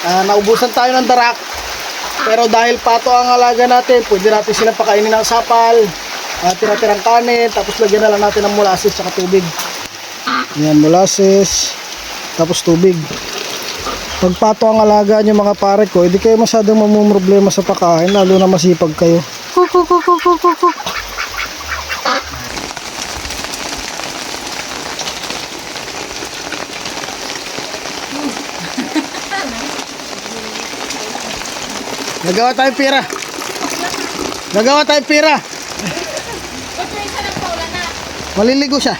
Naubusan tayo ng darak. Pero dahil pato ang alaga natin, pwede natin silang pakainin ng sapal, tira-tirang kanin, tapos lagyan na lang natin ng molasses at tubig. Yan, molasses, tapos tubig. Pag pato ang alaga nyo mga pare ko, hindi kayo masyadong mamumroblema sa pagkain, lalo na masipag kayo. Nagawa tayong pira. Nagawa tayong pira. Ito isa ng paulan na. Maliligo siya.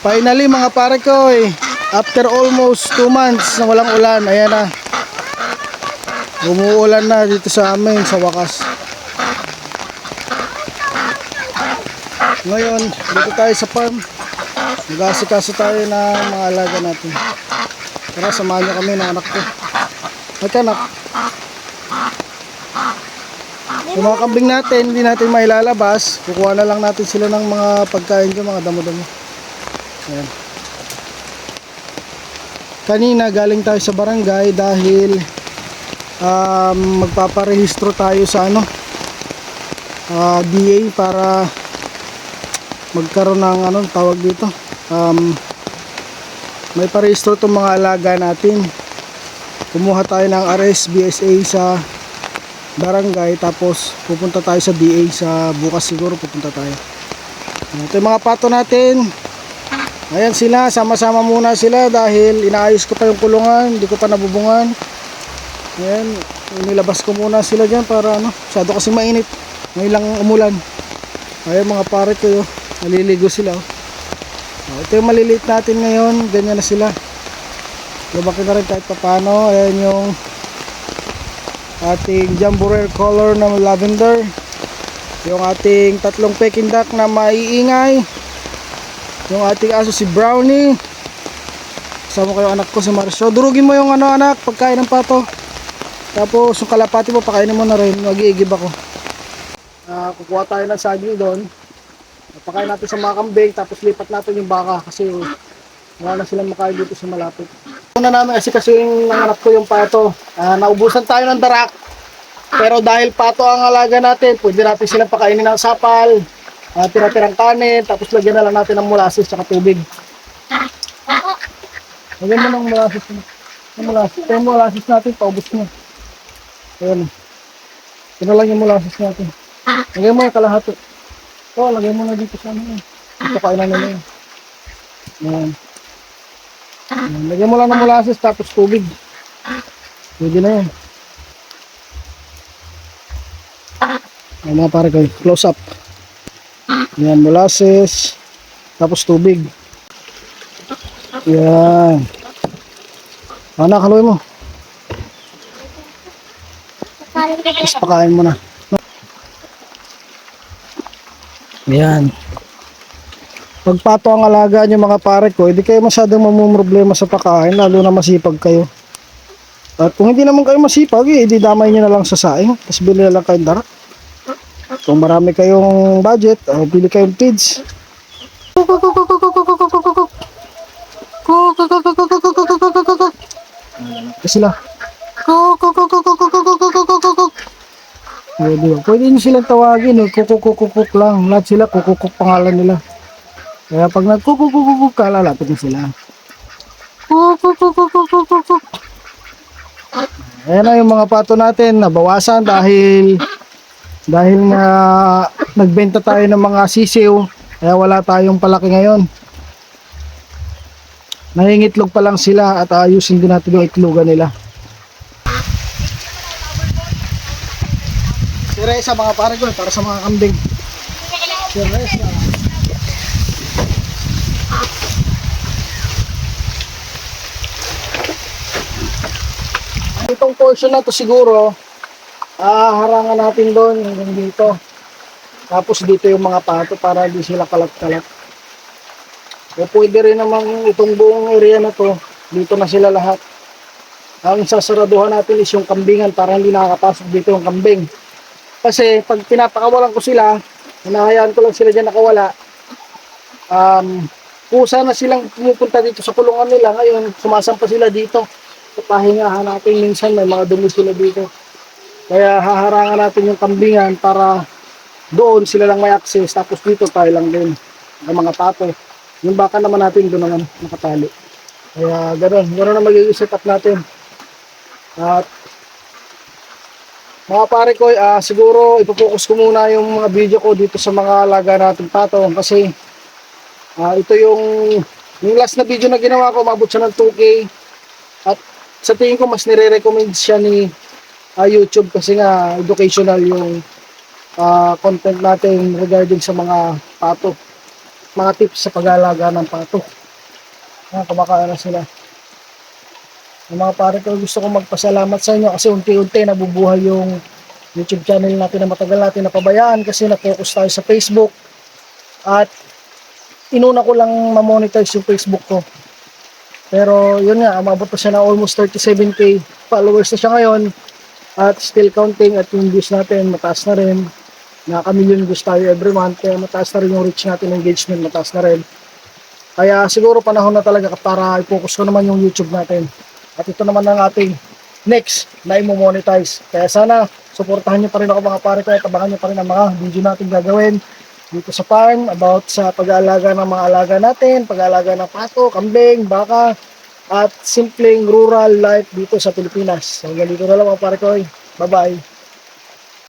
Finally mga pare ko, after almost 2 months na walang ulan, ayan na, umuulan na dito sa amin sa wakas. Ngayon dito tayo sa farm, nag-aasikaso tayo ng mga alaga natin. Tara, samahan niyo kami ng anak ko. Magkanak, yung mga kambing natin hindi natin mailalabas, kukuha na lang natin sila ng mga pagkain dyan, mga damo-damo. Ayan. Kanina galing tayo sa barangay dahil magpaparehistro tayo sa DA para magkaroon ng tawag dito, may parehistro itong mga alaga natin. Kumuha tayo ng RSBSA sa barangay, tapos pupunta tayo sa DA sa bukas, siguro pupunta tayo. Ito yung mga pato natin. Ayan sila, sama-sama muna sila dahil inaayos ko pa yung kulungan, hindi ko pa nabubungan. Ayan, nilabas ko muna sila dyan para masyado kasi mainit, ngayon lang umulan. Ayan mga pare ko, naliligo sila. Ito yung maliliit natin ngayon, ganyan na sila. Lumaki na rin kahit papano. Ayan yung ating jumbo rare color na lavender, yung ating tatlong peking duck na maiingay, yung ating aso si Brownie, kasama ko yung anak ko si Marcio. Durugin mo yung anak, pagkain ng pato, tapos yung kalapati mo pakainin mo na rin, mag-iigib ako. Kukuha tayo ng saging doon, pakain natin sa mga kambing, tapos lipat natin yung baka kasi wala na silang makain dito sa malapit. Una namin kasi yung anak ko yung pato, naubusan tayo ng darak, pero dahil pato ang alaga natin, pwede natin silang pakainin ng sapal, tira-tirang kanin, tapos lagyan na lang natin ng molasses at tubig. Lagyan mo ng molasses. Ito yung molasses natin, paubos na. Ayan. Ito na lang yung molasses natin. Lagyan mo yung kalahati. Ito, lagyan mo na dito sa ito kainan nila yun. Ayan. Lagyan mo lang ng molasses tapos tubig. Pwede na yun. Ayan mga pare ko, close up. Ayan, molasses tapos tubig. Ayan. Anak, haluin mo. Tapos pakain mo na. Ayan. Pag pato ang alaga nyo mga pare ko, hindi kayo masyadong mamumroblema sa pagkain, lalo na masipag kayo. At kung hindi naman kayo masipag, hindi damay nyo na lang sa saing, tapos bili na lang kayong darak. Kung marami kayong budget, bili kayong feeds. Sila. Pwede nyo silang tawagin, kukukukuk lang. Lahat sila kukukuk pangalan nila. Kaya pag nagkukukukuk ka, lalapit na sila. Ayan na yung mga pato natin, nabawasan dahil nga nagbenta tayo ng mga sisiw, kaya wala tayong palaki ngayon. Nangingitlog pa lang sila at ayusin din natin yung itlogan nila. Si Reza mga pare ko, para sa mga kambing. Si Reza. Itong portion na to siguro harangan natin doon hanggang dito. Tapos dito yung mga pato para hindi sila kalat-kalat. O pwede rin namang itong buong area na to, dito na sila lahat. Ang sasaraduhan natin is yung kambingan para hindi nakakapasok dito yung kambing. Kasi pag pinapakawalan ko sila, hinahayaan ko lang sila dyan nakawala, kusa na silang pumupunta dito sa kulungan nila. Ngayon, sumasampa sila dito. Sa pahingahan natin minsan may mga dumi sila dito. Kaya haharangan natin yung kambingan para doon sila lang may access. Tapos dito tayo lang din ng mga pato. Yung baka naman natin doon naman nakatali. Kaya gano'n na magiging setup natin. At mga pare ko, siguro ipopokus ko muna yung mga video ko dito sa mga alaga natin pato. Kasi ito yung last na video na ginawa ko, umabot siya ng 2K. At sa tingin ko mas nire-recommend siya ni YouTube kasi nga educational yung content natin regarding sa mga pato. Mga tips sa pag-aalaga ng pato. Kumakain na sila. Yung mga pare ko, gusto kong magpasalamat sa inyo kasi unti-unti nabubuhay yung YouTube channel natin na matagal natin napabayaan kasi na-focus tayo sa Facebook. At inuna ko lang ma-monetize yung Facebook ko. Pero yun nga, umabot pa siya na almost 37k followers na siya ngayon. At still counting at yung views natin mataas na rin. Nakaka-million views tayo every month. Kaya mataas na rin yung reach natin, engagement mataas na rin. Kaya siguro panahon na talaga para i-focus ko naman yung YouTube natin. At ito naman ang ating next na i-monetize. Kaya sana suportahan nyo pa rin ako mga pare ko at abangan nyo pa rin ang mga video natin gagawin dito sa farm about sa pag-aalaga ng mga alaga natin, pag-aalaga ng pato, kambing, baka at simpleng rural life dito sa Pilipinas. So, ganito na lang mga pare ko. Bye bye.